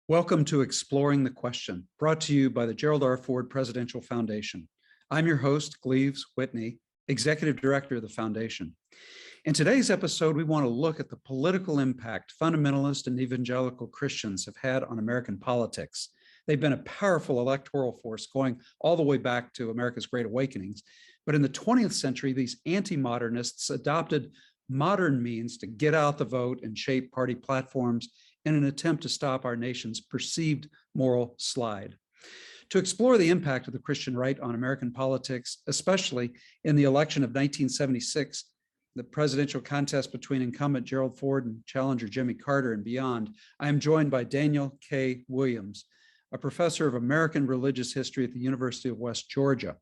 Welcome to Exploring the Question, brought to you by the Gerald Ford Presidential Foundation. I'm your host, Gleaves Whitney, Executive Director of the Foundation. In today's episode, we want to look at the political impact fundamentalist and evangelical Christians have had on American politics. They've been a powerful electoral force going all the way back to America's Great Awakenings. But in the 20th century, these anti-modernists adopted modern means to get out the vote and shape party platforms in an attempt to stop our nation's perceived moral slide. To explore the impact of the Christian right on American politics, especially in the election of 1976, the presidential contest between incumbent Gerald Ford and challenger Jimmy Carter and beyond, I am joined by Daniel K. Williams, a professor of American religious history at the University of West Georgia.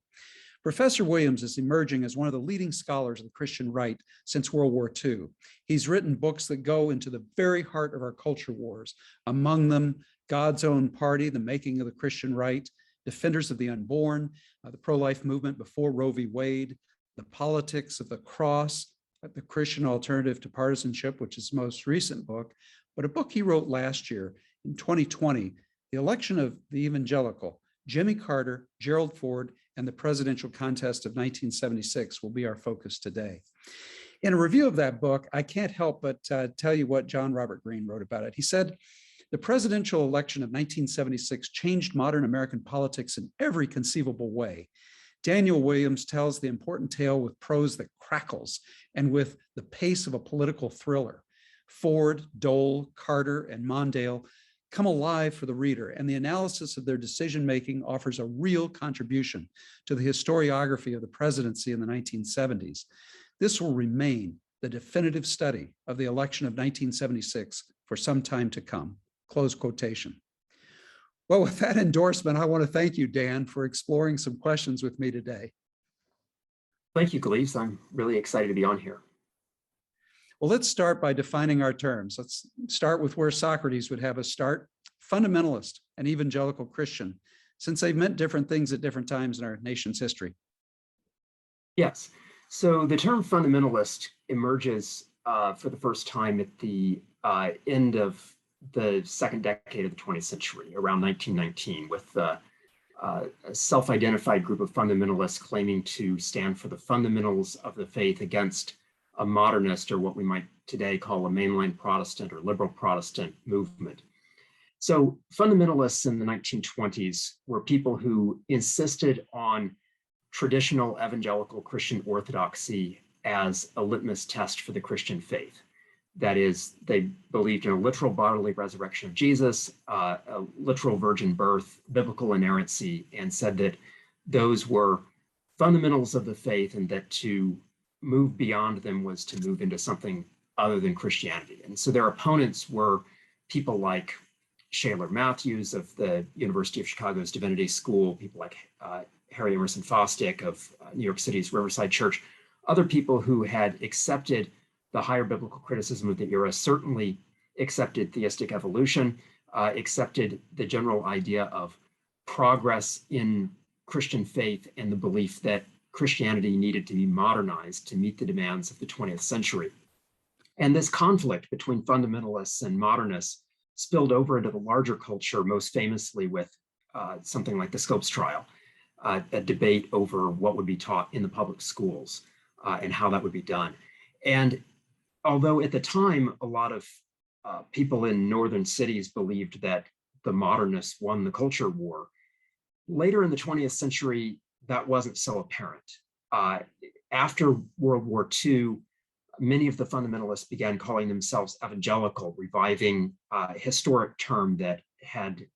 Professor Williams is emerging as one of the leading scholars of the Christian right since World War II. He's written books that go into the very heart of our culture wars, among them God's Own Party, The Making of the Christian Right, Defenders of the Unborn, the pro-life movement before Roe v. Wade, The Politics of the Cross, The Christian Alternative to Partisanship, which is his most recent book, but a book he wrote last year in 2020, The Election of the Evangelical, Jimmy Carter, Gerald Ford, and the presidential contest of 1976 will be our focus today. In a review of that book, I can't help but tell you what John Robert Greene wrote about it. He said, "The presidential election of 1976 changed modern American politics in every conceivable way. Daniel Williams tells the important tale with prose that crackles and with the pace of a political thriller. Ford, Dole, Carter, and Mondale come alive for the reader, and the analysis of their decision-making offers a real contribution to the historiography of the presidency in the 1970s. This will remain the definitive study of the election of 1976 for some time to come." Close quotation. Well, with that endorsement, I want to thank you, Dan, for exploring some questions with me today. Thank you, Gleaves. I'm really excited to be on here. Well, let's start by defining our terms. Let's start with where Socrates would have us start. Fundamentalist and evangelical Christian, since they've meant different things at different times in our nation's history. Yes. So the term fundamentalist emerges for the first time at the end of the second decade of the 20th century, around 1919, with a self-identified group of fundamentalists claiming to stand for the fundamentals of the faith against a modernist, or what we might today call a mainline Protestant or liberal Protestant movement. So fundamentalists in the 1920s were people who insisted on traditional evangelical Christian orthodoxy as a litmus test for the Christian faith. That is, they believed in a literal bodily resurrection of Jesus, a literal virgin birth, biblical inerrancy, and said that those were fundamentals of the faith, and that to move beyond them was to move into something other than Christianity. And so their opponents were people like Shaler Matthews of the University of Chicago's Divinity School, people like Harry Emerson Fosdick of New York City's Riverside Church, other people who had accepted the higher biblical criticism of the era, certainly accepted theistic evolution, accepted the general idea of progress in Christian faith and the belief that Christianity needed to be modernized to meet the demands of the 20th century. And this conflict between fundamentalists and modernists spilled over into the larger culture, most famously with something like the Scopes trial, a debate over what would be taught in the public schools and how that would be done. And although at the time, a lot of people in northern cities believed that the modernists won the culture war, later in the 20th century, that wasn't so apparent. After World War II, many of the fundamentalists began calling themselves evangelical, reviving a historic term that had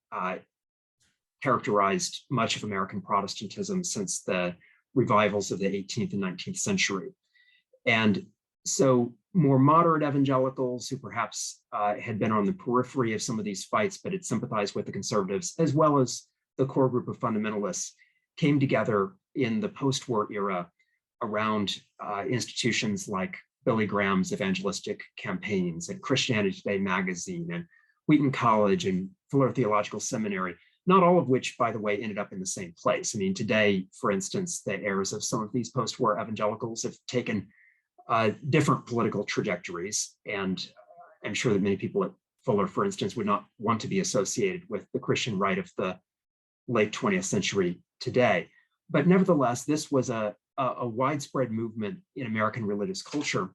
characterized much of American Protestantism since the revivals of the 18th and 19th century. And so more moderate evangelicals who perhaps had been on the periphery of some of these fights, but had sympathized with the conservatives, as well as the core group of fundamentalists, came together in the post-war era around institutions like Billy Graham's evangelistic campaigns and Christianity Today magazine and Wheaton College and Fuller Theological Seminary, not all of which, by the way, ended up in the same place. I mean, today, for instance, the heirs of some of these post-war evangelicals have taken different political trajectories, and I'm sure that many people at Fuller, for instance, would not want to be associated with the Christian right of the late 20th century today. But nevertheless, this was a widespread movement in American religious culture.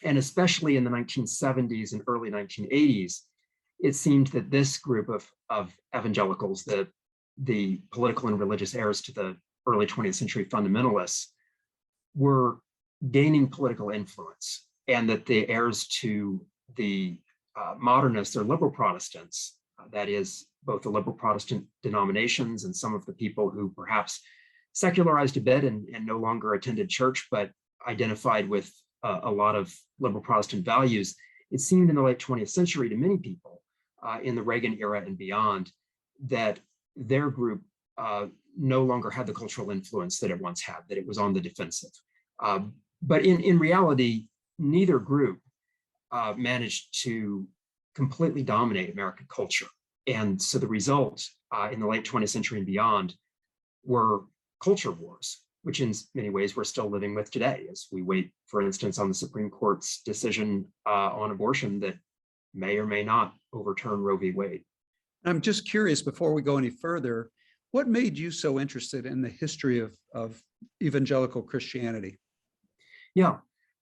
And especially in the 1970s and early 1980s, it seemed that this group of evangelicals, the political and religious heirs to the early 20th century fundamentalists, were gaining political influence, and that the heirs to the modernists or liberal Protestants, that is, both the liberal Protestant denominations and some of the people who perhaps secularized a bit and no longer attended church, but identified with a lot of liberal Protestant values, it seemed in the late 20th century to many people in the Reagan era and beyond that their group no longer had the cultural influence that it once had, that it was on the defensive. But in reality, neither group managed to completely dominate American culture. And so the result in the late 20th century and beyond were culture wars, which in many ways we're still living with today as we wait, for instance, on the Supreme Court's decision on abortion that may or may not overturn Roe v. Wade. I'm just curious, before we go any further, what made you so interested in the history of evangelical Christianity? Yeah,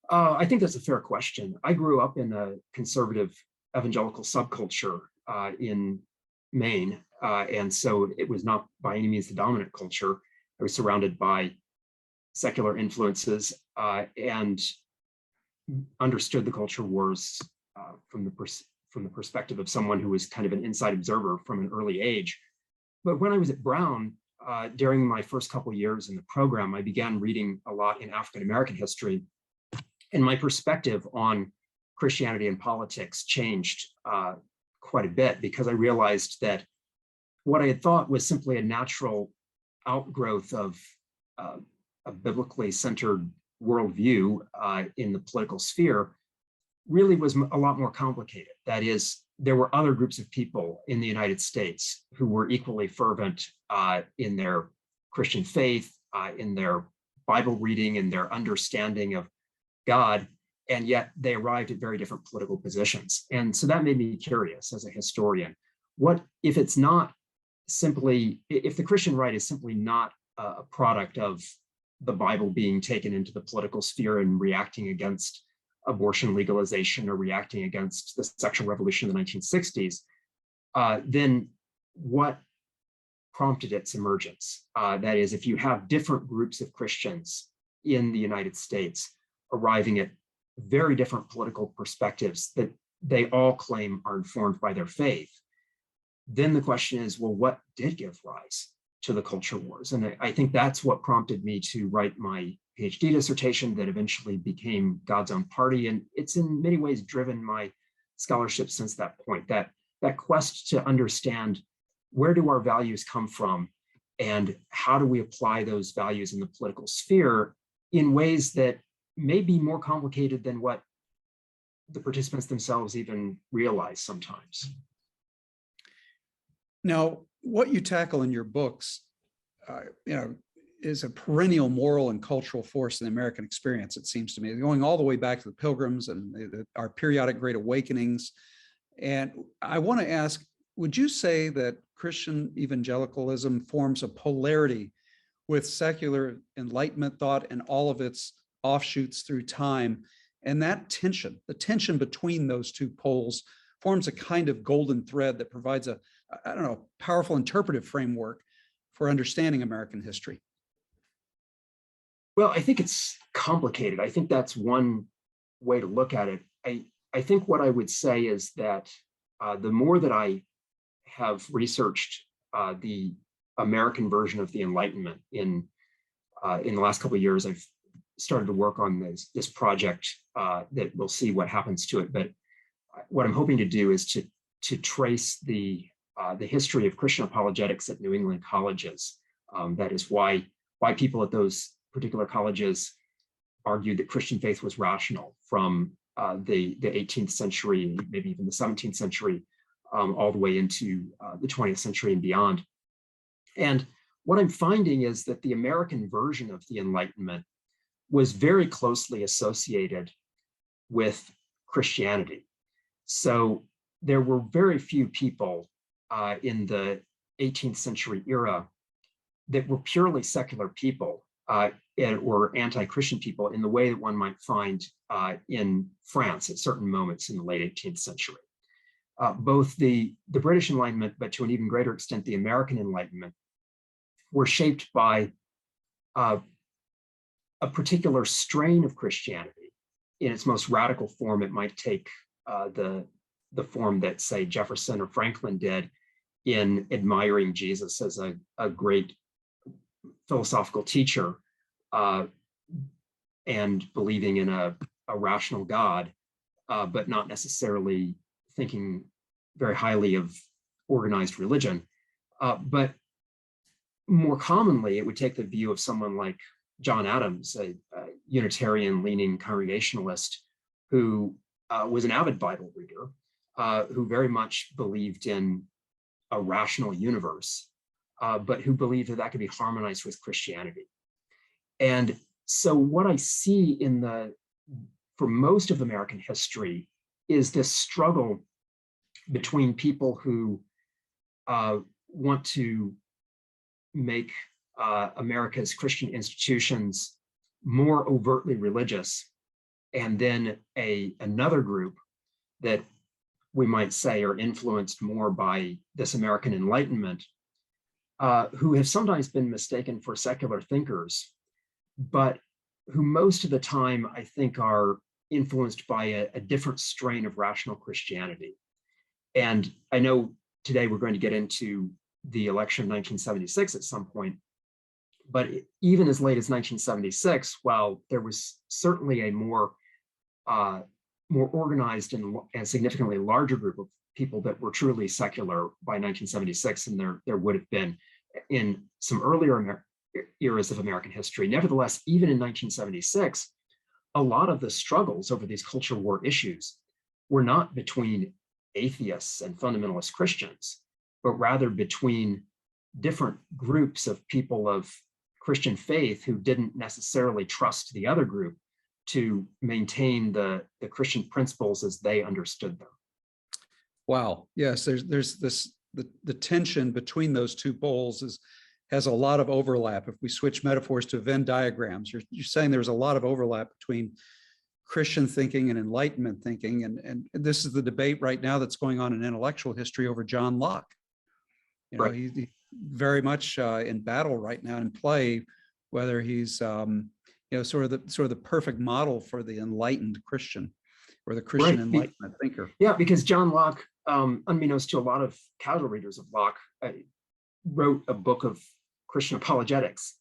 I think that's a fair question. I grew up in a conservative evangelical subculture in Maine, and so it was not by any means the dominant culture. I was surrounded by secular influences and understood the culture wars from the perspective of someone who was kind of an inside observer from an early age. But when I was at Brown, during my first couple of years in the program, I began reading a lot in African-American history, and my perspective on Christianity and politics changed quite a bit, because I realized that what I had thought was simply a natural outgrowth of a biblically centered worldview in the political sphere really was a lot more complicated. That is, there were other groups of people in the United States who were equally fervent in their Christian faith, in their Bible reading, and their understanding of God, and yet they arrived at very different political positions. And so that made me curious as a historian. What if it's not simply, if the Christian right is simply not a product of the Bible being taken into the political sphere and reacting against abortion legalization or reacting against the sexual revolution in the 1960s, then what prompted its emergence? That is, if you have different groups of Christians in the United States arriving at very different political perspectives that they all claim are informed by their faith, then the question is, well, what did give rise to the culture wars? And I think that's what prompted me to write my PhD dissertation that eventually became God's Own Party. And it's in many ways driven my scholarship since that point, that quest to understand, where do our values come from and how do we apply those values in the political sphere in ways that may be more complicated than what the participants themselves even realize sometimes. Now, what you tackle in your books, is a perennial moral and cultural force in the American experience, it seems to me, going all the way back to the Pilgrims and our periodic Great Awakenings. And I want to ask, would you say that Christian evangelicalism forms a polarity with secular Enlightenment thought and all of its offshoots through time? And that tension, the tension between those two poles, forms a kind of golden thread that provides a powerful interpretive framework for understanding American history. Well, I think it's complicated. I think that's one way to look at it. I think what I would say is that the more that I have researched the American version of the Enlightenment in the last couple of years, I've started to work on this project that we'll see what happens to it. But what I'm hoping to do is to trace the history of Christian apologetics at New England colleges. That is why people at those particular colleges argued that Christian faith was rational from the 18th century, maybe even the 17th century, all the way into the 20th century and beyond. And what I'm finding is that the American version of the Enlightenment was very closely associated with Christianity. So there were very few people in the 18th century era that were purely secular people or anti-Christian people in the way that one might find in France at certain moments in the late 18th century. Both the British Enlightenment, but to an even greater extent, the American Enlightenment, were shaped by a particular strain of Christianity. In its most radical form, it might take the form that, say, Jefferson or Franklin did in admiring Jesus as a great philosophical teacher and believing in a rational God, but not necessarily thinking very highly of organized religion. But more commonly, it would take the view of someone like John Adams, a Unitarian-leaning Congregationalist who was an avid Bible reader, who very much believed in a rational universe, but who believed that could be harmonized with Christianity. And so what I see for most of American history is this struggle between people who want to make America's Christian institutions more overtly religious, and then another group that we might say are influenced more by this American Enlightenment, who have sometimes been mistaken for secular thinkers, but who most of the time I think are influenced by a different strain of rational Christianity. And I know today we're going to get into the election of 1976 at some point, but even as late as 1976, while there was certainly a more organized and significantly larger group of people that were truly secular by 1976 than there would have been in some earlier eras of American history. Nevertheless, even in 1976, a lot of the struggles over these culture war issues were not between atheists and fundamentalist Christians, but rather between different groups of people of Christian faith who didn't necessarily trust the other group to maintain the Christian principles as they understood them. Wow. Yes, there's the tension between those two poles has a lot of overlap. If we switch metaphors to Venn diagrams, you're saying there's a lot of overlap between Christian thinking and Enlightenment thinking. And this is the debate right now that's going on in intellectual history over John Locke. You know, right. He's very much in battle right now in play, whether he's sort of the perfect model for the enlightened Christian or the Christian right. Enlightenment thinker. Yeah, because John Locke, unbeknownst to a lot of casual readers of Locke, wrote a book of Christian apologetics,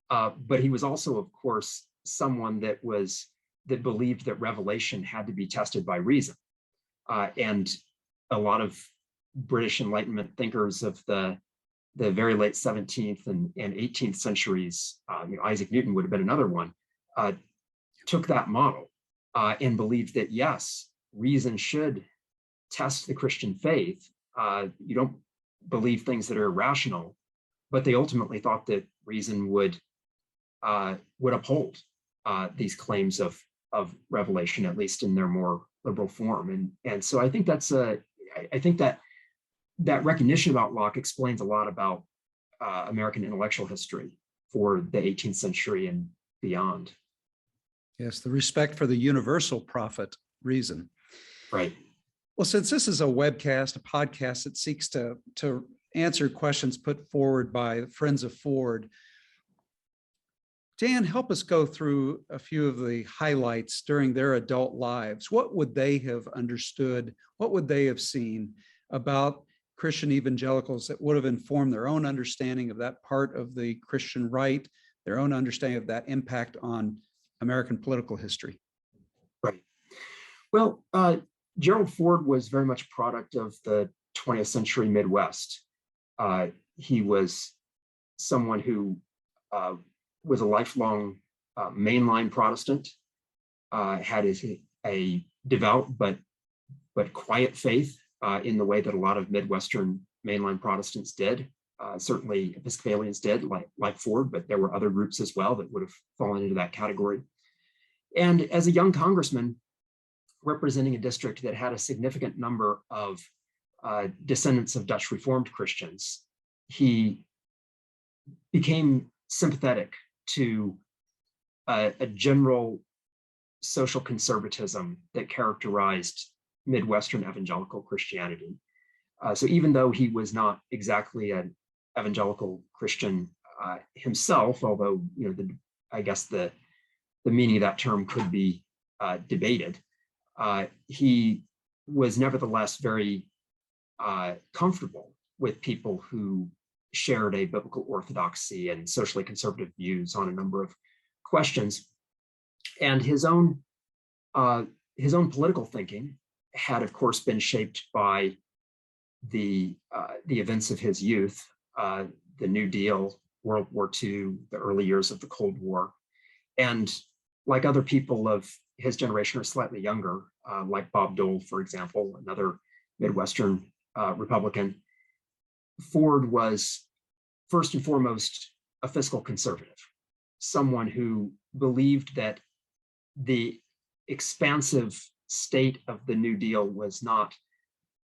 but he was also, of course, someone that believed that revelation had to be tested by reason, and a lot of British Enlightenment thinkers of the very late 17th and 18th centuries, Isaac Newton would have been another one, took that model and believed that yes, reason should test the Christian faith. You don't believe things that are irrational, but they ultimately thought that reason would uphold these claims of revelation, at least in their more liberal form. And so I think that recognition about Locke explains a lot about American intellectual history for the 18th century and beyond. Yes, the respect for the universal prophet, reason. Right. Well, since this is a webcast, a podcast that seeks to answer questions put forward by Friends of Ford, Dan, help us go through a few of the highlights during their adult lives. What would they have understood? What would they have seen about Christian evangelicals that would have informed their own understanding of that part of the Christian right, their own understanding of that impact on American political history? Right. Well, Gerald Ford was very much a product of the 20th century Midwest. He was someone who was a lifelong mainline Protestant, had a devout but quiet faith in the way that a lot of Midwestern mainline Protestants did. Certainly Episcopalians did, like Ford, but there were other groups as well that would have fallen into that category. And as a young congressman, representing a district that had a significant number of descendants of Dutch Reformed Christians, he became sympathetic to a general social conservatism that characterized Midwestern evangelical Christianity. So even though he was not exactly an evangelical Christian himself, although I guess the meaning of that term could be debated, he was nevertheless very comfortable with people who shared a biblical orthodoxy and socially conservative views on a number of questions. And his own political thinking had, of course, been shaped by the events of his youth, the New Deal, World War II, the early years of the Cold War. And like other people of his generation or slightly younger, like Bob Dole, for example, another Midwestern Republican, Ford was first and foremost a fiscal conservative, someone who believed that the expansive state of the New Deal was not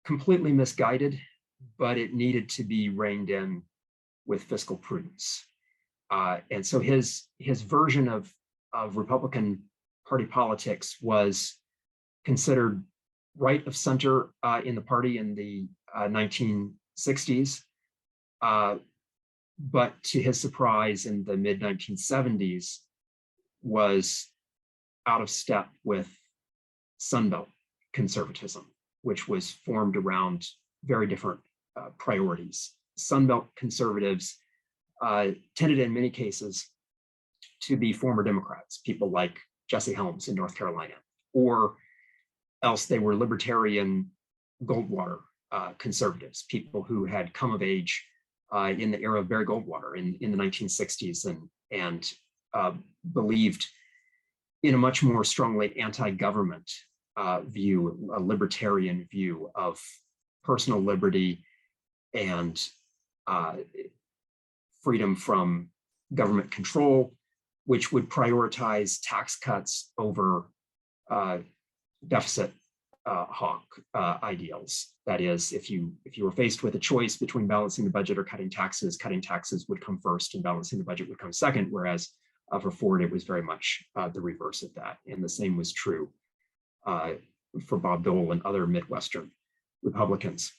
completely misguided, but it needed to be reined in with fiscal prudence. And so his version of Republican Party politics was considered right of center in the party in the 1960s. But to his surprise, in the mid-1970s, was out of step with Sunbelt conservatism, which was formed around very different priorities. Sunbelt conservatives tended in many cases to be former Democrats, people like Jesse Helms in North Carolina, or else they were libertarian Goldwater conservatives, people who had come of age in the era of Barry Goldwater in the 1960s and believed in a much more strongly anti-government view, a libertarian view of personal liberty and freedom from government control, which would prioritize tax cuts over deficit hawk ideals. That is, if you were faced with a choice between balancing the budget or cutting taxes would come first and balancing the budget would come second, whereas for Ford, it was very much the reverse of that. And the same was true for Bob Dole and other Midwestern Republicans.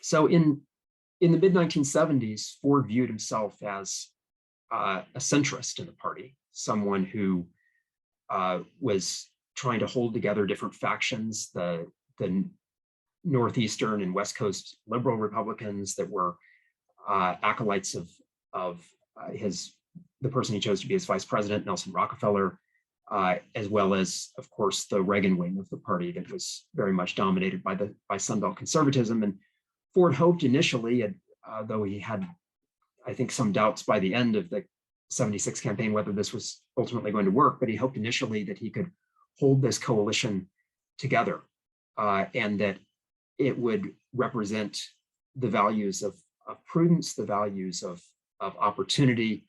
So in the mid-1970s, Ford viewed himself as a centrist in the party, someone who was trying to hold together different factions, the Northeastern and West Coast liberal Republicans that were acolytes of the person he chose to be his vice president, Nelson Rockefeller, as well as, of course, the Reagan wing of the party that was very much dominated by Sunbelt conservatism. And Ford hoped initially, though he had, I think, some doubts by the end of the 76 campaign whether this was ultimately going to work, but he hoped initially that he could hold this coalition together and that it would represent the values of prudence, the values of opportunity,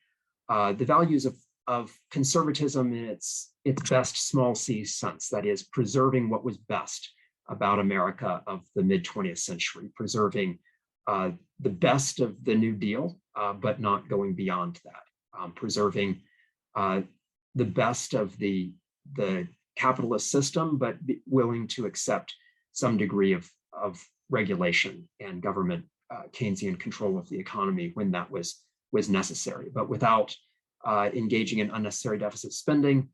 the values of conservatism in its best small c sense, that is, preserving what was best about America of the mid-20th century, preserving the best of the New Deal, but not going beyond that, preserving the best of the capitalist system, but willing to accept some degree of regulation and government Keynesian control of the economy when that was necessary, but without engaging in unnecessary deficit spending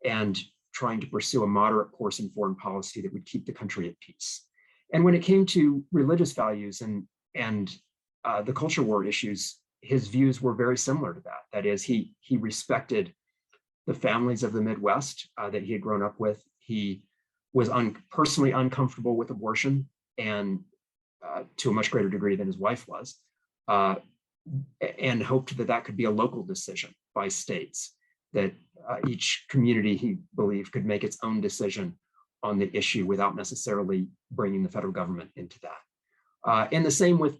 and trying to pursue a moderate course in foreign policy that would keep the country at peace. And when it came to religious values and the culture war issues, his views were very similar to that. That is, he respected the families of the Midwest that he had grown up with. He was personally uncomfortable with abortion, and to a much greater degree than his wife was, and hoped that could be a local decision by states, that each community, he believed, could make its own decision on the issue without necessarily bringing the federal government into that. And the same with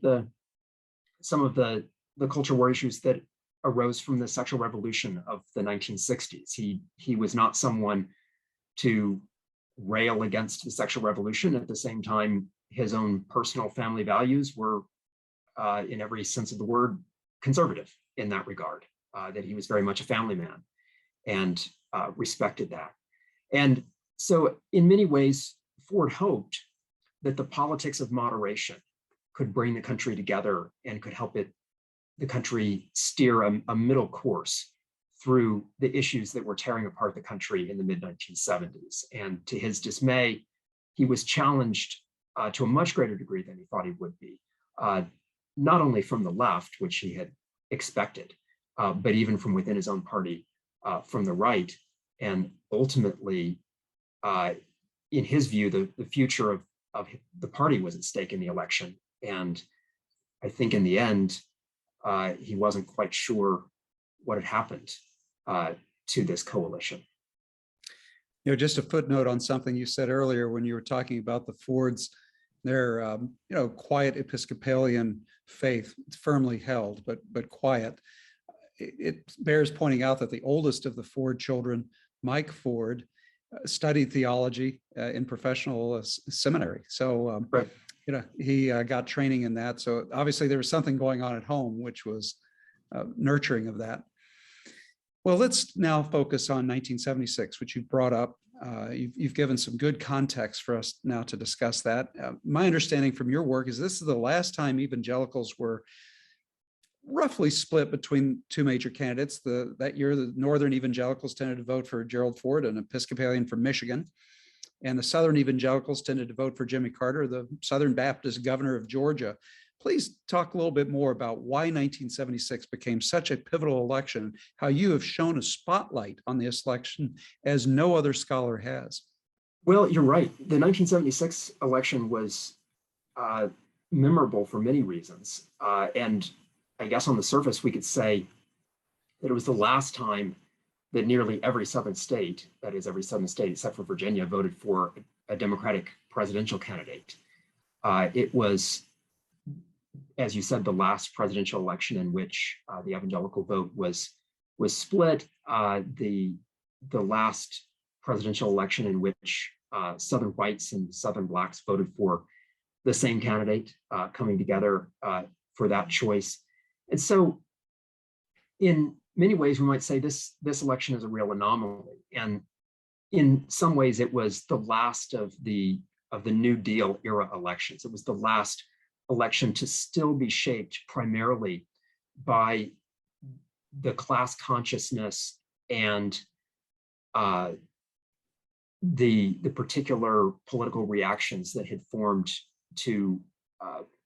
some of the culture war issues that arose from the sexual revolution of the 1960s. He was not someone to rail against the sexual revolution. At the same time, his own personal family values were, in every sense of the word, conservative in that regard, that he was very much a family man and respected that. And so in many ways, Ford hoped that the politics of moderation could bring the country together and could help the country steer a middle course through the issues that were tearing apart the country in the mid-1970s. And to his dismay, he was challenged to a much greater degree than he thought he would be, not only from the left, which he had expected, but even from within his own party, from the right. And ultimately, in his view, the future of the party was at stake in the election. And I think in the end, he wasn't quite sure what had happened to this coalition. You know, just a footnote on something you said earlier when you were talking about the Fords, their quiet Episcopalian faith, it's firmly held, but quiet. It bears pointing out that the oldest of the Ford children, Mike Ford, studied theology in professional seminary. So, right. He got training in that. So obviously there was something going on at home, which was nurturing of that. Well, let's now focus on 1976, which you brought up. You've given some good context for us now to discuss that. My understanding from your work is this is the last time evangelicals were roughly split between two major candidates. That year, the Northern evangelicals tended to vote for Gerald Ford, an Episcopalian from Michigan, and the Southern evangelicals tended to vote for Jimmy Carter, the Southern Baptist governor of Georgia. Please talk a little bit more about why 1976 became such a pivotal election, how you have shown a spotlight on this election as no other scholar has. Well, you're right. The 1976 election was memorable for many reasons. And I guess on the surface, we could say that it was the last time that nearly every Southern state, that is every Southern state except for Virginia, voted for a Democratic presidential candidate. It was, as you said, the last presidential election in which the evangelical vote was split. The last presidential election in which Southern whites and Southern blacks voted for the same candidate, coming together for that choice. And so in many ways, we might say this election is a real anomaly. And in some ways, it was the last of the New Deal era elections. It was the last election to still be shaped primarily by the class consciousness and the particular political reactions that had formed to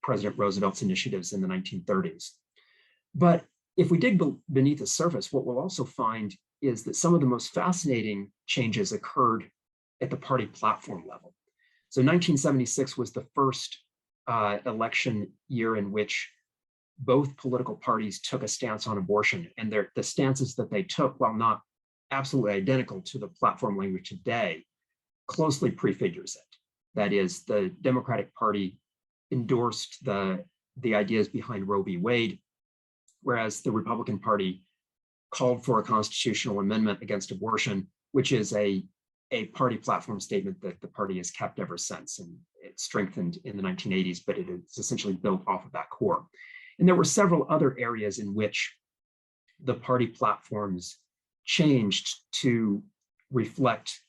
President Roosevelt's initiatives in the 1930s. But if we dig beneath the surface, what we'll also find is that some of the most fascinating changes occurred at the party platform level. So 1976 was the first election year in which both political parties took a stance on abortion, and the stances that they took, while not absolutely identical to the platform language today, closely prefigures it. That is, the Democratic Party endorsed the ideas behind Roe v. Wade, whereas the Republican Party called for a constitutional amendment against abortion, which is a party platform statement that the party has kept ever since. And it strengthened in the 1980s, but it is essentially built off of that core. And there were several other areas in which the party platforms changed to reflect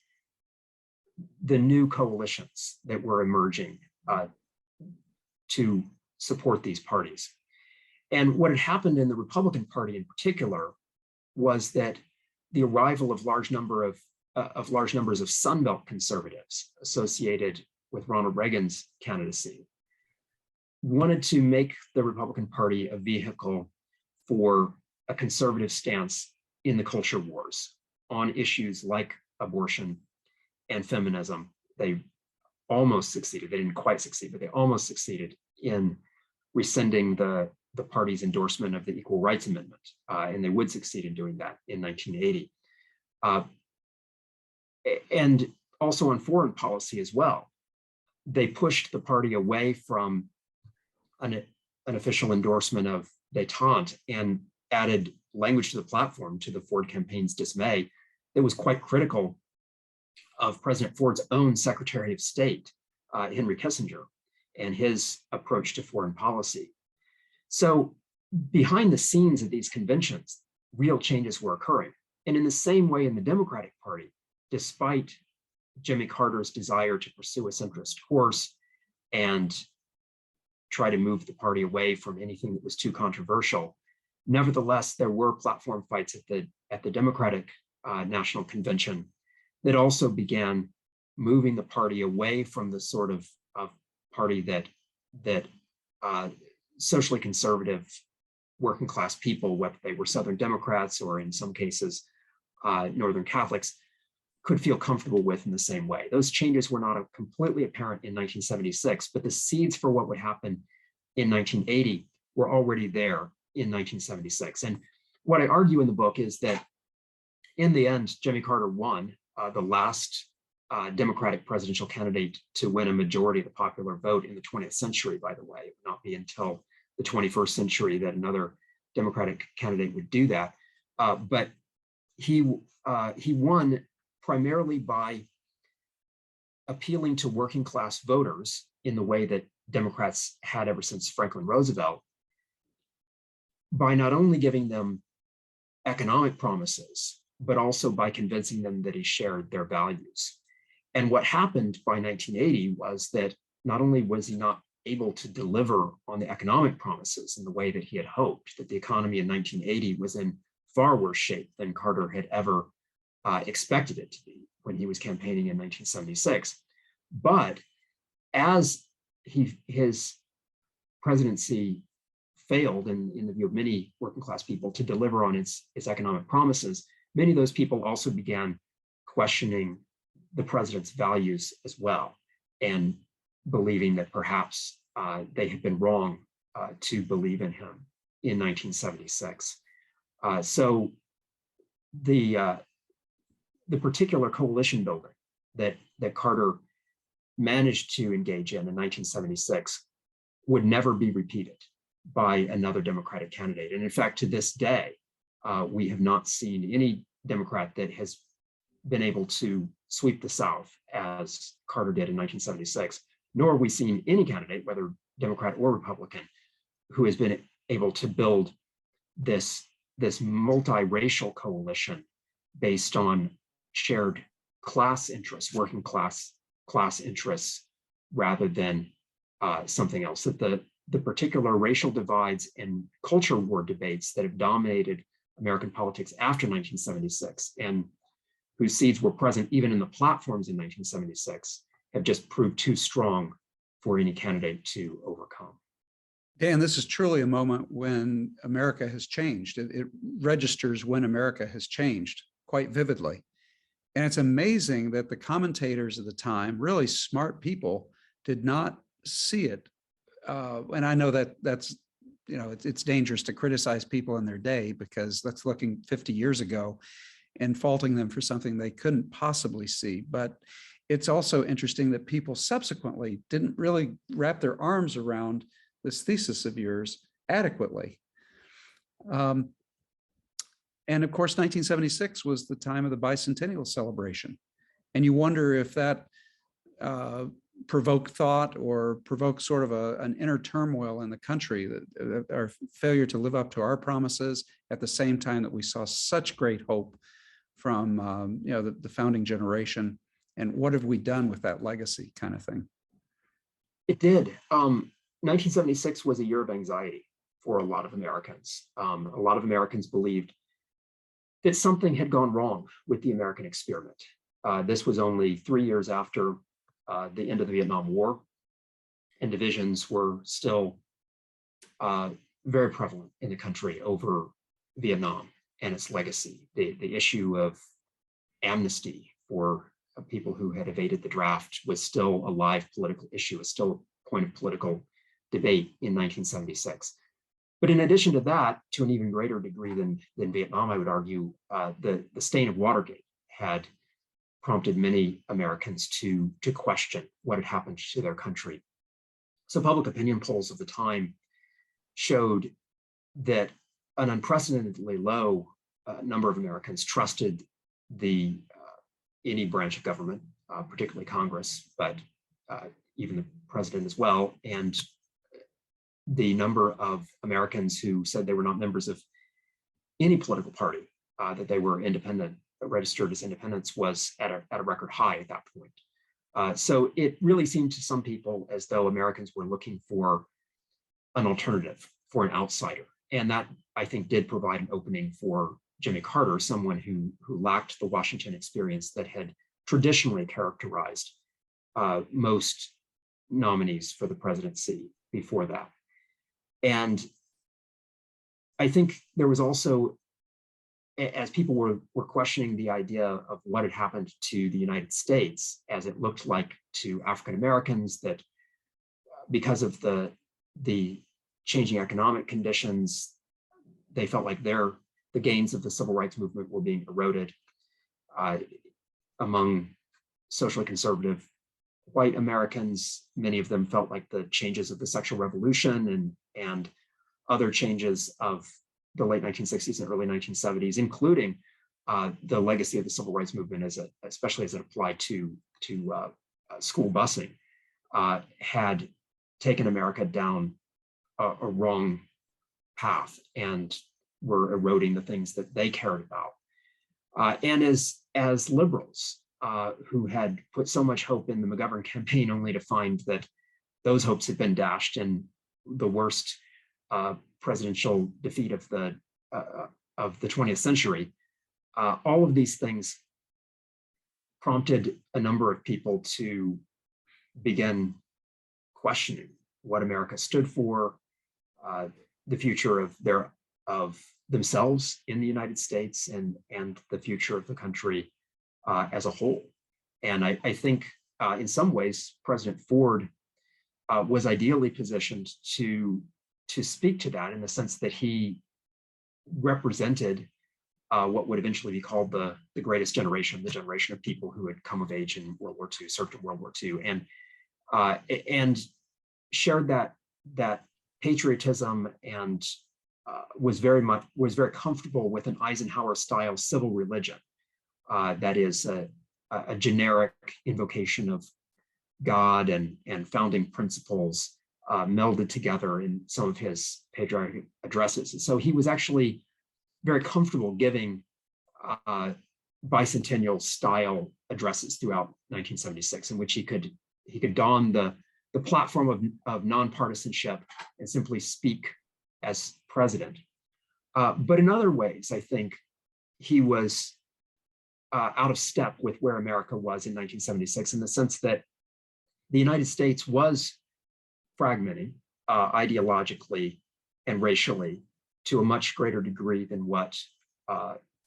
the new coalitions that were emerging to support these parties. And what had happened in the Republican Party in particular was that the arrival of large numbers of Sunbelt conservatives associated with Ronald Reagan's candidacy wanted to make the Republican Party a vehicle for a conservative stance in the culture wars on issues like abortion and feminism. They almost succeeded. They didn't quite succeed, but they almost succeeded in rescinding the party's endorsement of the Equal Rights Amendment, and they would succeed in doing that in 1980. And also on foreign policy as well. They pushed the party away from an official endorsement of détente and added language to the platform, to the Ford campaign's dismay, that was quite critical of President Ford's own Secretary of State, Henry Kissinger, and his approach to foreign policy. So behind the scenes of these conventions, real changes were occurring. And in the same way in the Democratic Party, despite Jimmy Carter's desire to pursue a centrist course and try to move the party away from anything that was too controversial, nevertheless, there were platform fights at the Democratic National Convention that also began moving the party away from the sort of party that socially conservative working class people, whether they were Southern Democrats or in some cases Northern Catholics, could feel comfortable with in the same way. Those changes were not completely apparent in 1976, but the seeds for what would happen in 1980 were already there in 1976. And what I argue in the book is that in the end, Jimmy Carter won, the last Democratic presidential candidate to win a majority of the popular vote in the 20th century, by the way. It would not be until the 21st century that another Democratic candidate would do that. But he won primarily by appealing to working class voters in the way that Democrats had ever since Franklin Roosevelt, by not only giving them economic promises, but also by convincing them that he shared their values. And what happened by 1980 was that not only was he not able to deliver on the economic promises in the way that he had hoped, that the economy in 1980 was in far worse shape than Carter had ever expected it to be when he was campaigning in 1976. But as his presidency failed, in the view of many working class people, to deliver on its economic promises, many of those people also began questioning the president's values as well, and believing that perhaps they had been wrong to believe in him in 1976. So the particular coalition building that Carter managed to engage in 1976 would never be repeated by another Democratic candidate. And in fact, to this day, we have not seen any Democrat that has been able to sweep the South as Carter did in 1976, nor have we seen any candidate, whether Democrat or Republican, who has been able to build this multiracial coalition based on shared class interests, working class interests, rather than something else. That the particular racial divides and culture war debates that have dominated American politics after 1976, and whose seeds were present even in the platforms in 1976, have just proved too strong for any candidate to overcome. Dan, this is truly a moment when America has changed. It registers when America has changed quite vividly. And it's amazing that the commentators of the time, really smart people, did not see it. And I know that's, it's dangerous to criticize people in their day, because that's looking 50 years ago and faulting them for something they couldn't possibly see. But it's also interesting that people subsequently didn't really wrap their arms around this thesis of yours adequately. And of course, 1976 was the time of the bicentennial celebration. And you wonder if that provoked thought or provoked sort of an inner turmoil in the country, that our failure to live up to our promises at the same time that we saw such great hope from the founding generation. And what have we done with that legacy, kind of thing? It did. 1976 was a year of anxiety for a lot of Americans. A lot of Americans believed that something had gone wrong with the American experiment. This was only 3 years after the end of the Vietnam War, and divisions were still very prevalent in the country over Vietnam and its legacy. The issue of amnesty for people who had evaded the draft was still a live political issue, was still a point of political debate in 1976. But in addition to that, to an even greater degree than Vietnam, I would argue, the stain of Watergate had prompted many Americans to question what had happened to their country. So public opinion polls of the time showed that an unprecedentedly low number of Americans trusted any branch of government, particularly Congress, but even the president as well. And the number of Americans who said they were not members of any political party, that they were independent, registered as independents, was at a record high at that point. So it really seemed to some people as though Americans were looking for an alternative, for an outsider. And that, I think, did provide an opening for Jimmy Carter, someone who lacked the Washington experience that had traditionally characterized most nominees for the presidency before that. And I think there was also, as people were questioning the idea of what had happened to the United States, as it looked like to African Americans, that because of the changing economic conditions, they felt like the gains of the civil rights movement were being eroded. Among socially conservative white Americans, many of them felt like the changes of the sexual revolution and other changes of the late 1960s and early 1970s, including the legacy of the civil rights movement, especially as it applied to school busing, had taken America down a wrong path and were eroding the things that they cared about. And as liberals who had put so much hope in the McGovern campaign, only to find that those hopes had been dashed in the worst presidential defeat of the 20th century, all of these things prompted a number of people to begin questioning what America stood for, the future of themselves in the United States, and the future of the country as a whole. And I think in some ways, President Ford was ideally positioned to speak to that, in the sense that he represented what would eventually be called the greatest generation, the generation of people who had come of age in World War II, served in World War II, and shared that patriotism, and was very comfortable with an Eisenhower-style civil religion, that is a generic invocation of God and founding principles melded together in some of his patriotic addresses. And so he was actually very comfortable giving bicentennial style addresses throughout 1976, in which he could don the platform of nonpartisanship and simply speak as president. But in other ways, I think he was out of step with where America was in 1976, in the sense that the United States was fragmenting ideologically and racially to a much greater degree than what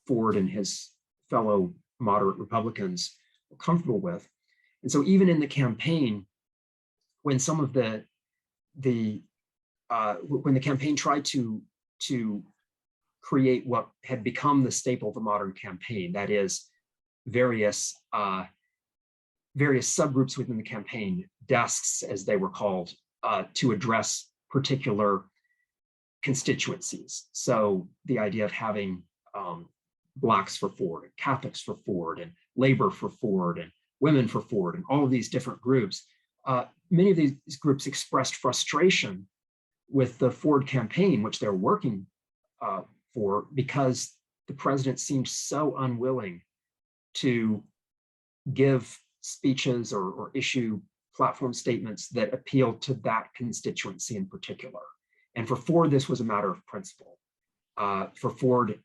Ford and his fellow moderate Republicans were comfortable with. And so even in the campaign, when some of when the campaign tried to create what had become the staple of the modern campaign, that is various subgroups within the campaign, desks as they were called, to address particular constituencies. So the idea of having Blacks for Ford, and Catholics for Ford, and labor for Ford, and women for Ford, and all of these different groups, many of these groups expressed frustration with the Ford campaign, which they're working for, because the president seemed so unwilling to give speeches or issue platform statements that appealed to that constituency in particular. And for Ford, this was a matter of principle. For Ford,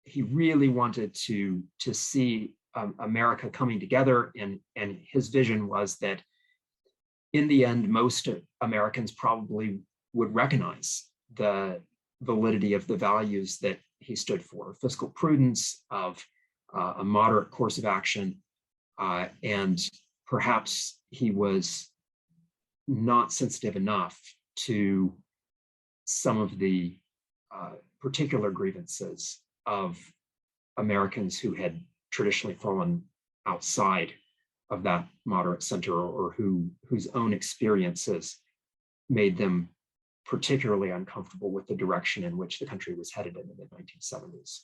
he really wanted to see America coming together, and his vision was that in the end, most Americans probably would recognize the validity of the values that he stood for: fiscal prudence, of a moderate course of action, and perhaps he was not sensitive enough to some of the particular grievances of Americans who had traditionally fallen outside of that moderate center, or whose own experiences made them particularly uncomfortable with the direction in which the country was headed in the mid-1970s.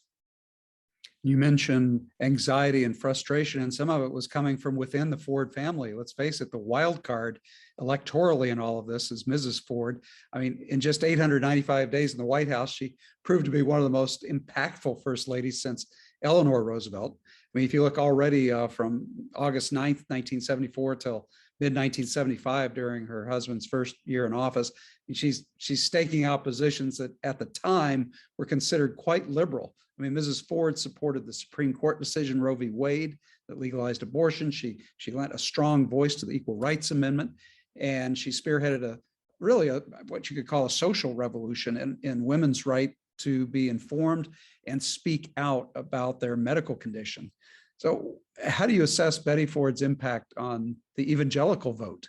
You mentioned anxiety and frustration, and some of it was coming from within the Ford family. Let's face it, the wild card electorally in all of this is Mrs. Ford. I mean, in just 895 days in the White House, she proved to be one of the most impactful first ladies since Eleanor Roosevelt. I mean, if you look already from August 9th, 1974 till mid-1975 during her husband's first year in office, she's staking out positions that at the time were considered quite liberal. I mean, Mrs. Ford supported the Supreme Court decision Roe v. Wade that legalized abortion. She lent a strong voice to the Equal Rights Amendment, and she spearheaded what you could call a social revolution in women's right to be informed and speak out about their medical condition. So how do you assess Betty Ford's impact on the evangelical vote?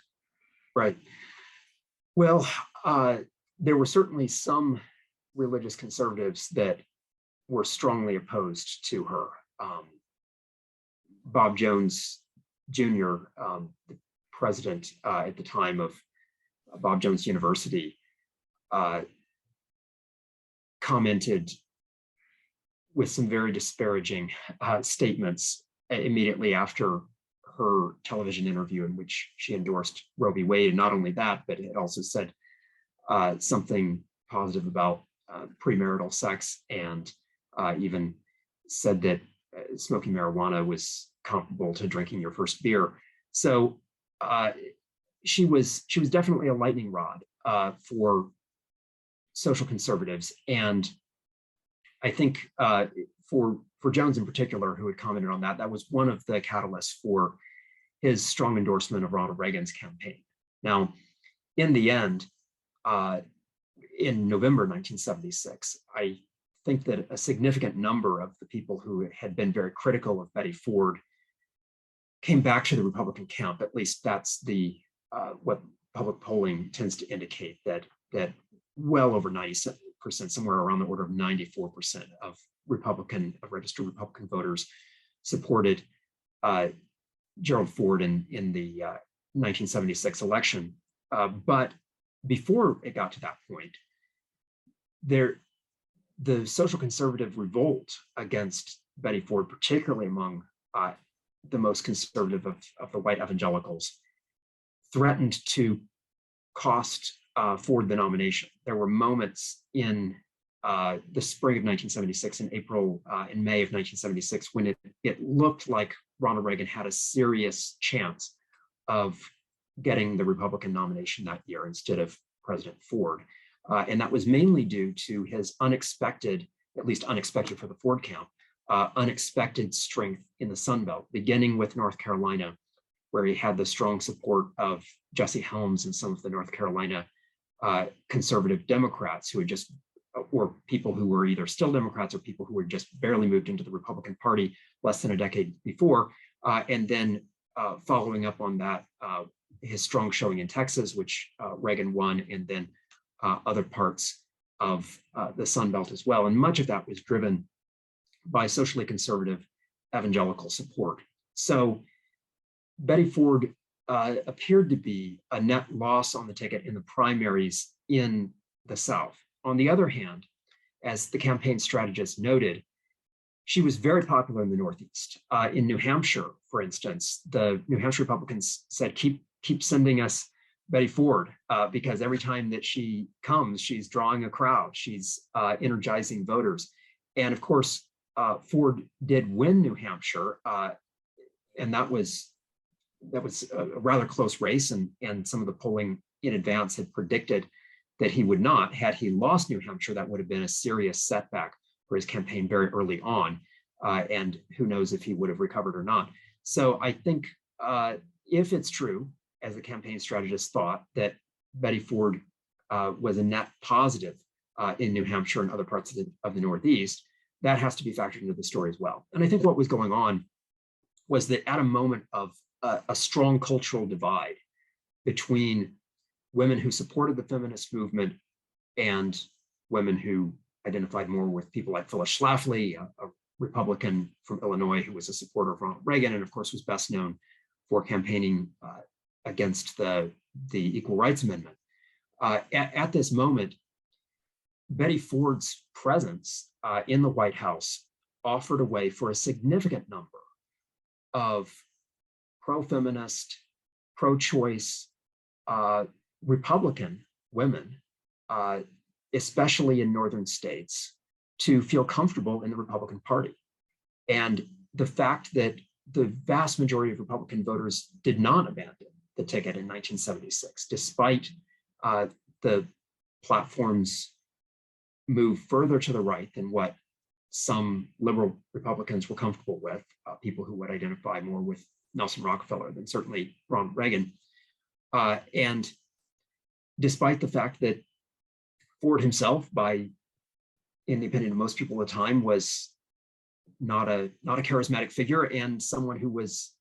Right. Well, there were certainly some religious conservatives that were strongly opposed to her. Bob Jones Jr., the president at the time of Bob Jones University, commented with some very disparaging statements immediately after her television interview in which she endorsed Roe v. Wade. And not only that, but it also said something positive about premarital sex, and even said that smoking marijuana was comparable to drinking your first beer. So she was definitely a lightning rod for social conservatives. And I think for Jones in particular, who had commented on that, that was one of the catalysts for his strong endorsement of Ronald Reagan's campaign. Now, in the end, in November 1976, I think that a significant number of the people who had been very critical of Betty Ford came back to the Republican camp. At least that's the what public polling tends to indicate, that well over 90%, somewhere around the order of 94% of registered Republican voters supported Gerald Ford in the 1976 election. But before it got to that point, the social conservative revolt against Betty Ford, particularly among the most conservative of the white evangelicals, threatened to cost Ford the nomination. There were moments in the spring of 1976 and in May of 1976 when it looked like Ronald Reagan had a serious chance of getting the Republican nomination that year instead of President Ford. And that was mainly due to his unexpected, at least unexpected for the Ford camp, unexpected strength in the Sun Belt, beginning with North Carolina, where he had the strong support of Jesse Helms and some of the North Carolina conservative Democrats who had just, or people who were either still Democrats or people who were just barely moved into the Republican Party less than a decade before. And then following up on that, his strong showing in Texas, which Reagan won, and then other parts of the Sun Belt as well. And much of that was driven by socially conservative evangelical support. So Betty Ford appeared to be a net loss on the ticket in the primaries in the South. On the other hand, as the campaign strategist noted, she was very popular in the Northeast. In New Hampshire, for instance, the New Hampshire Republicans said, keep sending us Betty Ford, because every time that she comes, she's drawing a crowd, she's energizing voters. And of course, Ford did win New Hampshire, and that was a rather close race, and some of the polling in advance had predicted that he would not. Had he lost New Hampshire, that would have been a serious setback for his campaign very early on, and who knows if he would have recovered or not. So I think if it's true, as the campaign strategist thought, that Betty Ford was a net positive in New Hampshire and other parts of the Northeast, that has to be factored into the story as well. And I think what was going on was that at a moment of a strong cultural divide between women who supported the feminist movement and women who identified more with people like Phyllis Schlafly, a Republican from Illinois who was a supporter of Ronald Reagan, and of course was best known for campaigning against the Equal Rights Amendment. At this moment, Betty Ford's presence in the White House offered a way for a significant number of pro-feminist, pro-choice Republican women, especially in northern states, to feel comfortable in the Republican Party. And the fact that the vast majority of Republican voters did not abandon the ticket in 1976, despite the platform's move further to the right than what some liberal Republicans were comfortable with, people who would identify more with Nelson Rockefeller than certainly Ronald Reagan. And despite the fact that Ford himself, in the opinion of most people at the time, was not a charismatic figure and someone who was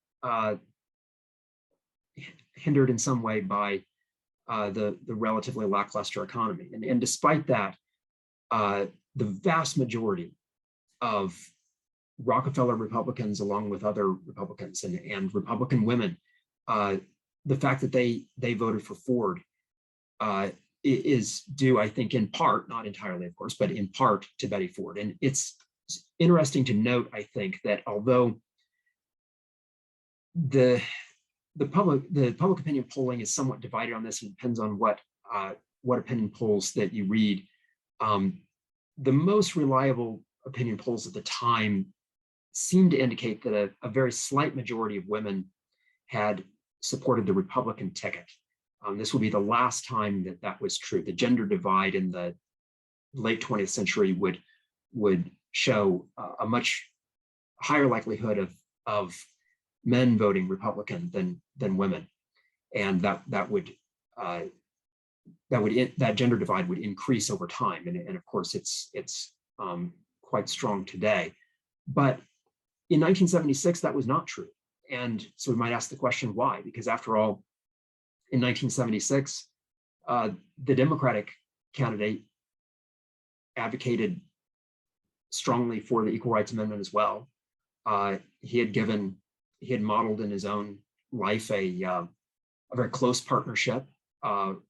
hindered in some way by the relatively lackluster economy. And despite that, the vast majority of Rockefeller Republicans, along with other Republicans and Republican women, the fact that they voted for Ford is due, I think, in part, not entirely, of course, but in part to Betty Ford. And it's interesting to note, I think, that although the public opinion polling is somewhat divided on this, and depends on what opinion polls that you read. The most reliable opinion polls at the time seemed to indicate that a very slight majority of women had supported the Republican ticket. This would be the last time that was true. The gender divide in the late 20th century would show a much higher likelihood of men voting Republican than women, and that gender divide would increase over time. And of course, it's quite strong today. But in 1976, that was not true. And so we might ask the question, why? Because after all, in 1976, the Democratic candidate advocated strongly for the Equal Rights Amendment as well. He had modeled in his own life a very close partnership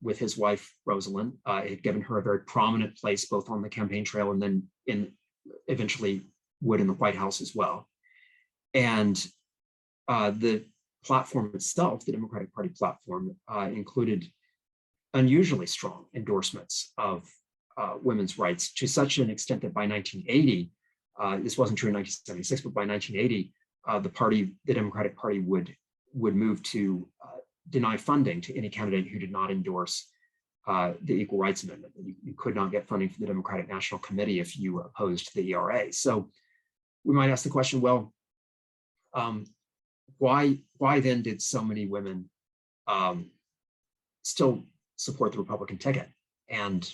with his wife, Rosalind. It had given her a very prominent place, both on the campaign trail and then eventually would in the White House as well. And the platform itself, the Democratic Party platform, included unusually strong endorsements of women's rights, to such an extent that by 1980, this wasn't true in 1976, but by 1980, the Democratic Party would move to deny funding to any candidate who did not endorse the Equal Rights Amendment. You could not get funding from the Democratic National Committee if you opposed the ERA. So we might ask the question, well, why then did so many women still support the Republican ticket? And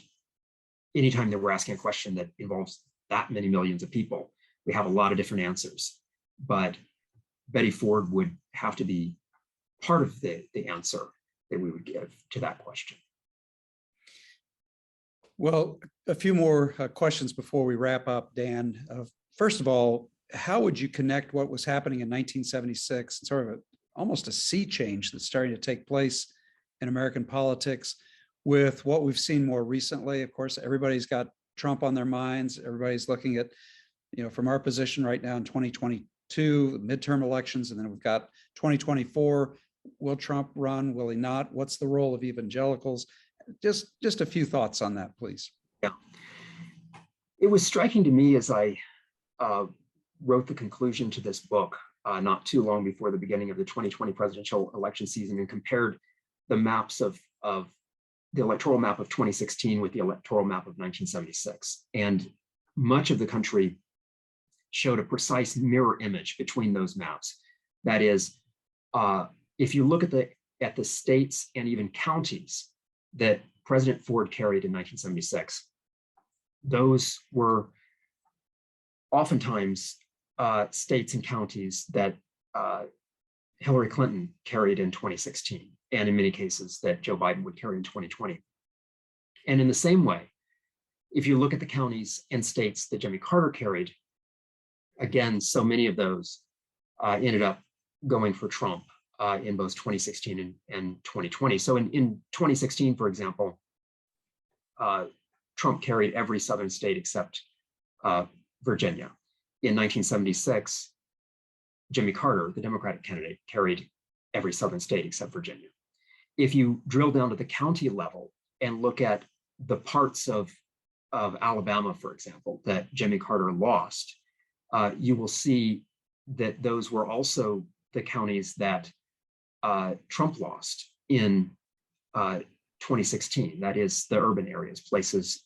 anytime that we're asking a question that involves that many millions of people, we have a lot of different answers. But Betty Ford would have to be part of the answer that we would give to that question. Well, a few more questions before we wrap up, Dan. First of all, how would you connect what was happening in 1976, sort of almost a sea change that's starting to take place in American politics, with what we've seen more recently? Of course, everybody's got Trump on their minds. Everybody's looking at, from our position right now in 2022, midterm elections, and then we've got 2024. Will Trump run? Will he not? What's the role of evangelicals? Just a few thoughts on that, please. Yeah. It was striking to me as I wrote the conclusion to this book not too long before the beginning of the 2020 presidential election season, and compared the maps of the electoral map of 2016 with the electoral map of 1976. And much of the country showed a precise mirror image between those maps. That is, if you look at the states and even counties that President Ford carried in 1976, those were oftentimes states and counties that Hillary Clinton carried in 2016, and in many cases that Joe Biden would carry in 2020. And in the same way, if you look at the counties and states that Jimmy Carter carried, again, so many of those ended up going for Trump in both 2016 and 2020. So in 2016, for example, Trump carried every southern state except Virginia. in 1976, Jimmy Carter, the Democratic candidate, carried every southern state except Virginia. If you drill down to the county level and look at the parts of Alabama, for example, that Jimmy Carter lost, you will see that those were also the counties that Trump lost in 2016. That is the urban areas, places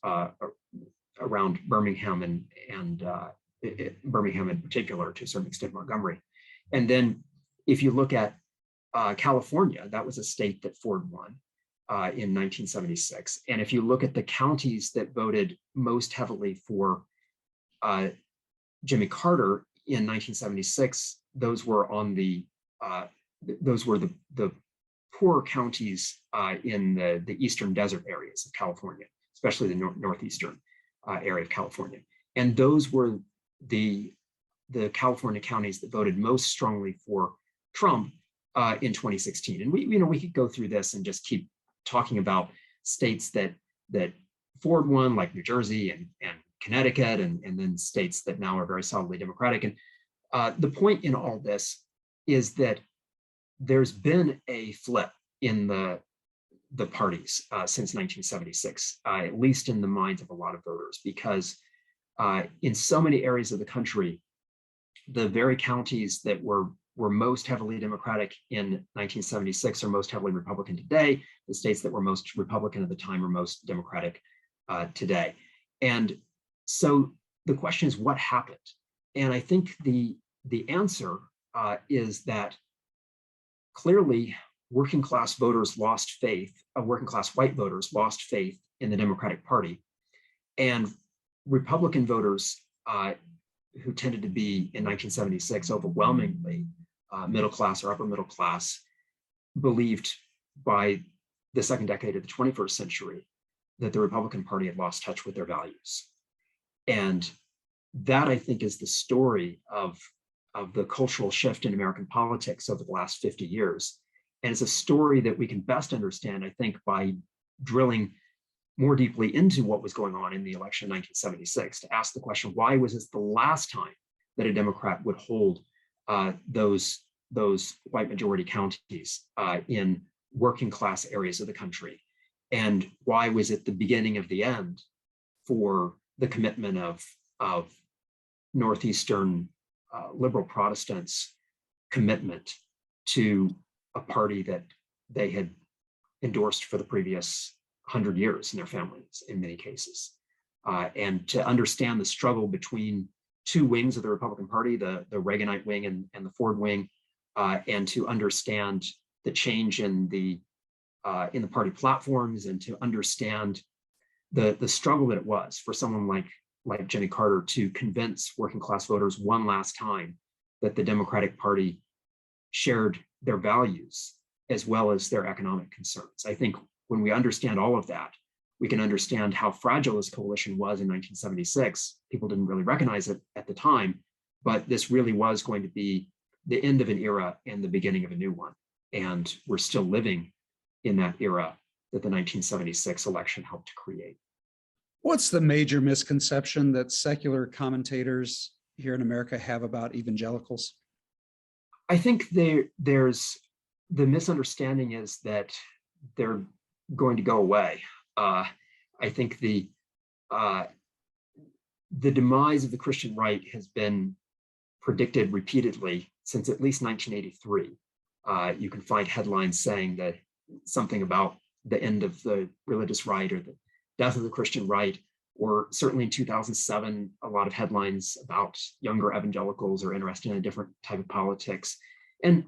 around Birmingham and Birmingham in particular, to a certain extent Montgomery. And then if you look at California, that was a state that Ford won in 1976. And if you look at the counties that voted most heavily for Jimmy Carter in 1976, those were the poor counties in the eastern desert areas of California, especially the northeastern area of California. And those were the California counties that voted most strongly for Trump in 2016. And we could go through this and just keep talking about states that Ford won, like New Jersey and Connecticut, and then states that now are very solidly Democratic. And the point in all this is that there's been a flip in the parties since 1976, at least in the minds of a lot of voters, because in so many areas of the country, the very counties that were most heavily Democratic in 1976 are most heavily Republican today. The states that were most Republican at the time are most Democratic today. And so the question is, what happened? And I think the answer is that clearly working class voters lost faith, working class white voters lost faith in the Democratic Party. And Republican voters who tended to be in 1976 overwhelmingly middle class or upper middle class, believed by the second decade of the 21st century that the Republican Party had lost touch with their values. And that, I think, is the story of the cultural shift in American politics over the last 50 years. And it's a story that we can best understand, I think, by drilling more deeply into what was going on in the election of 1976, to ask the question, why was this the last time that a Democrat would hold those white majority counties in working class areas of the country? And why was it the beginning of the end for the commitment of Northeastern liberal Protestants' commitment to a party that they had endorsed for the previous 100 years in their families, in many cases? And to understand the struggle between two wings of the Republican Party, the Reaganite wing and the Ford wing, and to understand the change in the party platforms, and to understand the struggle that it was for someone like Jimmy Carter to convince working class voters one last time that the Democratic Party shared their values as well as their economic concerns. I think when we understand all of that, we can understand how fragile this coalition was in 1976. People didn't really recognize it at the time, but this really was going to be the end of an era and the beginning of a new one. And we're still living in that era that the 1976 election helped to create. What's the major misconception that secular commentators here in America have about evangelicals? I think there's the misunderstanding is that they're going to go away. I think the demise of the Christian right has been predicted repeatedly since at least 1983. You can find headlines saying that something about the end of the religious right or the death of the Christian right, or certainly in 2007, a lot of headlines about younger evangelicals are interested in a different type of politics. And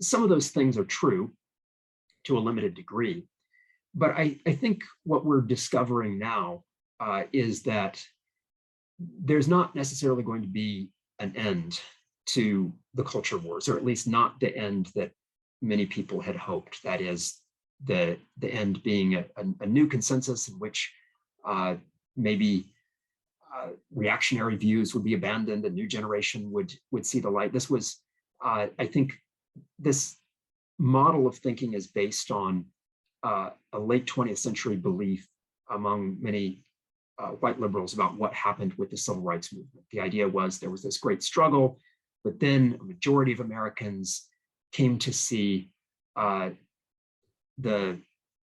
some of those things are true to a limited degree. But I think what we're discovering now is that there's not necessarily going to be an end to the culture wars, or at least not the end that many people had hoped. That is, the end being a new consensus in which maybe reactionary views would be abandoned, a new generation would see the light. This was, I think, this model of thinking is based on a late 20th century belief among many white liberals about what happened with the civil rights movement. The idea was there was this great struggle, but then a majority of Americans came to see the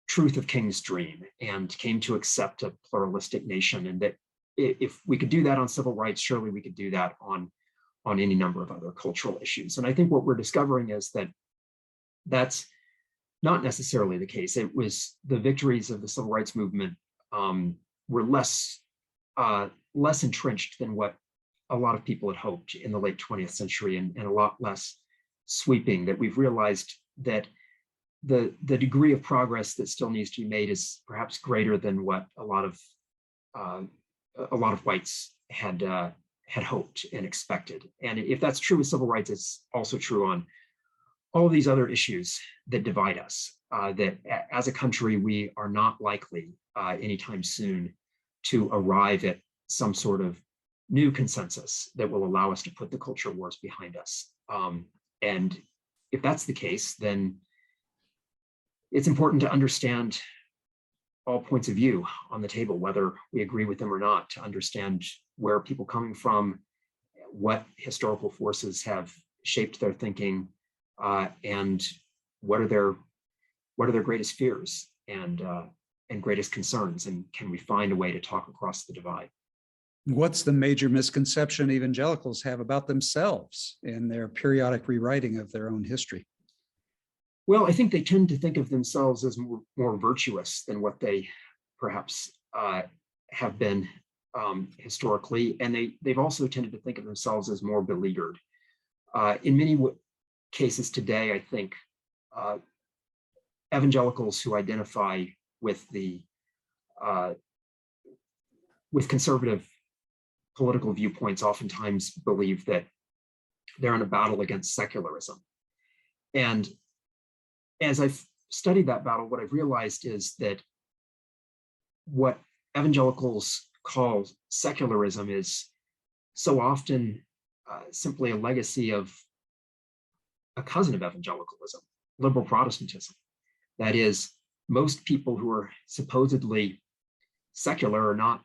truth of King's dream and came to accept a pluralistic nation, and that if we could do that on civil rights, surely we could do that on any number of other cultural issues. And I think what we're discovering is that that's not necessarily the case. It was the victories of the civil rights movement were less entrenched than what a lot of people had hoped in the late 20th century, and a lot less sweeping, that we've realized that the degree of progress that still needs to be made is perhaps greater than what a lot of whites had hoped and expected. And if that's true with civil rights, it's also true on all of these other issues that divide us, that as a country, we are not likely anytime soon to arrive at some sort of new consensus that will allow us to put the culture wars behind us. And if that's the case, then it's important to understand all points of view on the table, whether we agree with them or not, to understand where people are coming from, what historical forces have shaped their thinking, and what are their greatest fears and greatest concerns, and can we find a way to talk across the divide? What's the major misconception evangelicals have about themselves in their periodic rewriting of their own history? Well, I think they tend to think of themselves as more virtuous than what they perhaps have been historically, and they've also tended to think of themselves as more beleaguered. In many cases today, I think evangelicals who identify with with conservative political viewpoints oftentimes believe that they're in a battle against secularism. And as I've studied that battle, what I've realized is that what evangelicals call secularism is so often simply a legacy of a cousin of evangelicalism, liberal Protestantism. That is, most people who are supposedly secular are not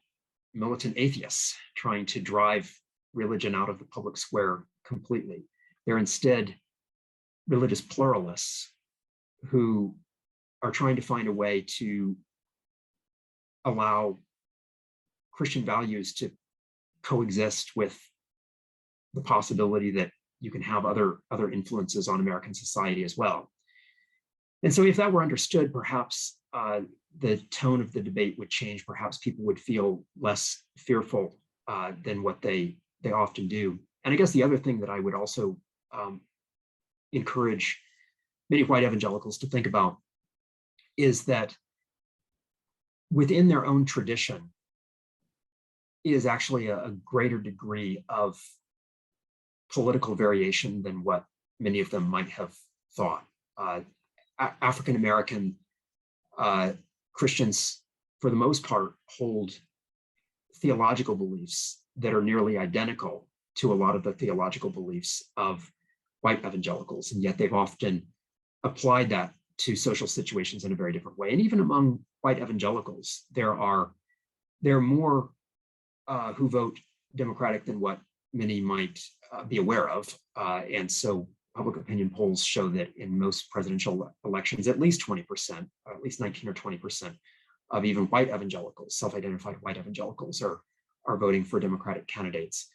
militant atheists trying to drive religion out of the public square completely. They're instead religious pluralists who are trying to find a way to allow Christian values to coexist with the possibility that you can have other influences on American society as well. And so if that were understood, perhaps the tone of the debate would change. Perhaps people would feel less fearful than what they often do. And I guess the other thing that I would also encourage many white evangelicals to think about is that within their own tradition is actually a greater degree of political variation than what many of them might have thought. African-American Christians, for the most part, hold theological beliefs that are nearly identical to a lot of the theological beliefs of white evangelicals, and yet they've often applied that to social situations in a very different way. And even among white evangelicals, there are more who vote Democratic than what many might be aware of. And so public opinion polls show that in most presidential elections, at least 20%, or at least 19 or 20% of even white evangelicals, self-identified white evangelicals, are voting for Democratic candidates.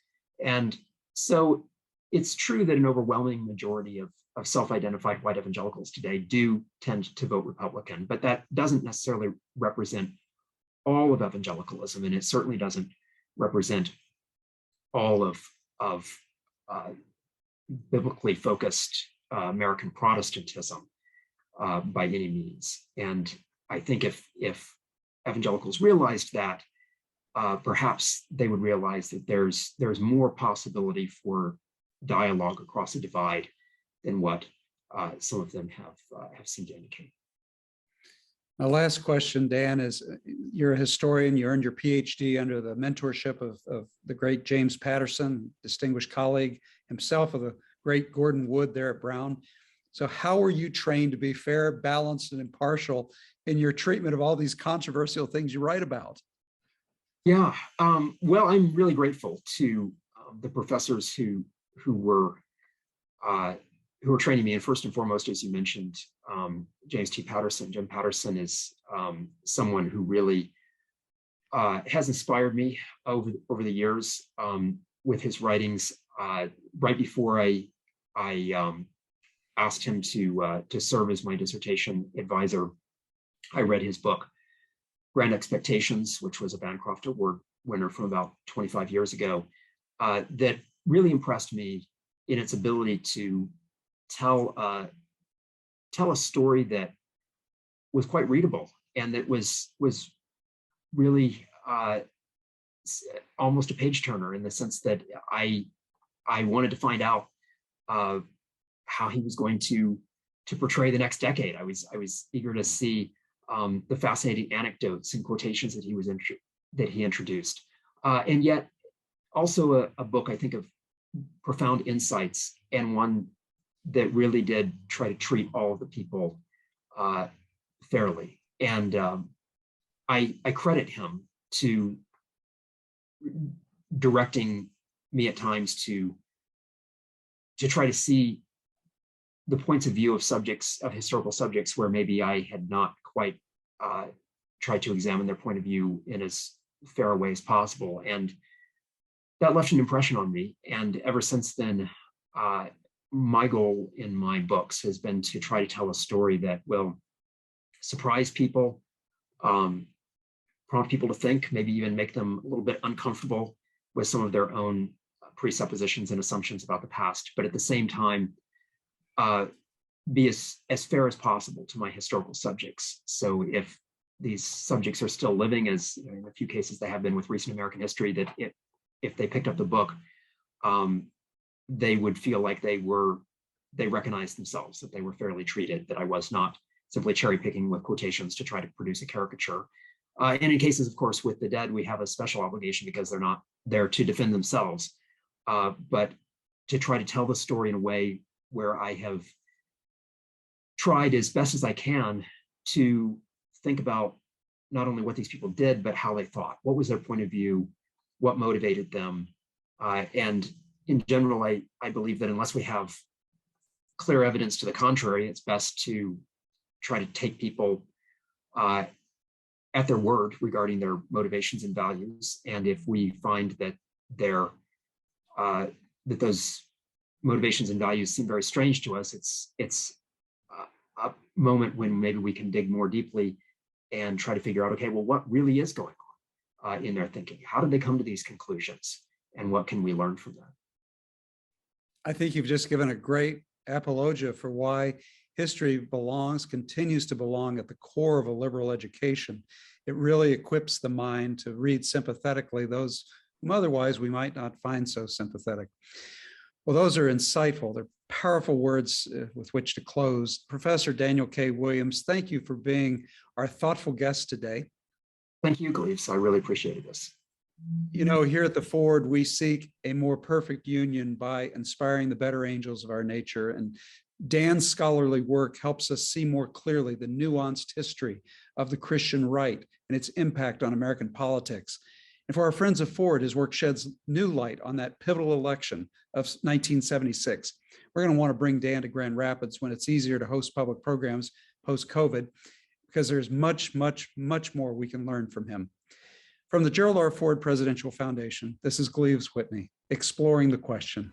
And so it's true that an overwhelming majority of self-identified white evangelicals today do tend to vote Republican, but that doesn't necessarily represent all of evangelicalism, and it certainly doesn't represent all of biblically focused American Protestantism by any means. And I think if evangelicals realized that, perhaps they would realize that there's more possibility for dialogue across a divide than what some of them have seemed to indicate. My last question, Dan, is you're a historian. You earned your PhD under the mentorship of the great James Patterson, distinguished colleague himself, of the great Gordon Wood there at Brown. So how were you trained to be fair, balanced, and impartial in your treatment of all these controversial things you write about? Yeah, well, I'm really grateful to the professors who were uh, who were training me. And first and foremost, as you mentioned, James T. Patterson. Jim Patterson is someone who really has inspired me over the years with his writings. Right before I asked him to serve as my dissertation advisor, I read his book, Grand Expectations, which was a Bancroft Award winner from about 25 years ago, that really impressed me in its ability to tell a story that was quite readable and that was really almost a page turner, in the sense that I wanted to find out how he was going to portray the next decade. I was eager to see the fascinating anecdotes and quotations that he introduced, and yet also a book, I think, of profound insights, and one that really did try to treat all of the people fairly. And I credit him to directing me at times to try to see the points of view of historical subjects where maybe I had not quite tried to examine their point of view in as fair a way as possible. And that left an impression on me. And ever since then, my goal in my books has been to try to tell a story that will surprise people, prompt people to think, maybe even make them a little bit uncomfortable with some of their own presuppositions and assumptions about the past, but at the same time, be as fair as possible to my historical subjects. So if these subjects are still living, as in a few cases they have been with recent American history, that if they picked up the book, they would feel like they recognized themselves, that they were fairly treated, that I was not simply cherry picking with quotations to try to produce a caricature. And in cases, of course, with the dead, we have a special obligation because they're not there to defend themselves, but to try to tell the story in a way where I have tried as best as I can to think about not only what these people did, but how they thought. What was their point of view? What motivated them? And in general, I believe that unless we have clear evidence to the contrary, it's best to try to take people at their word regarding their motivations and values. And if we find that that those motivations and values seem very strange to us, it's a moment when maybe we can dig more deeply and try to figure out, okay, well, what really is going on in their thinking? How did they come to these conclusions? And what can we learn from that? I think you've just given a great apologia for why history continues to belong at the core of a liberal education. It really equips the mind to read sympathetically those whom otherwise we might not find so sympathetic. Well, those are insightful. They're powerful words with which to close. Professor Daniel K. Williams, thank you for being our thoughtful guest today. Thank you, Gleaves. I really appreciated this. You know, here at the Ford, we seek a more perfect union by inspiring the better angels of our nature. And Dan's scholarly work helps us see more clearly the nuanced history of the Christian right and its impact on American politics. And for our friends of Ford, his work sheds new light on that pivotal election of 1976. We're going to want to bring Dan to Grand Rapids when it's easier to host public programs post-COVID, because there's much, much, much more we can learn from him. From the Gerald R. Ford Presidential Foundation, this is Gleaves Whitney, exploring the question.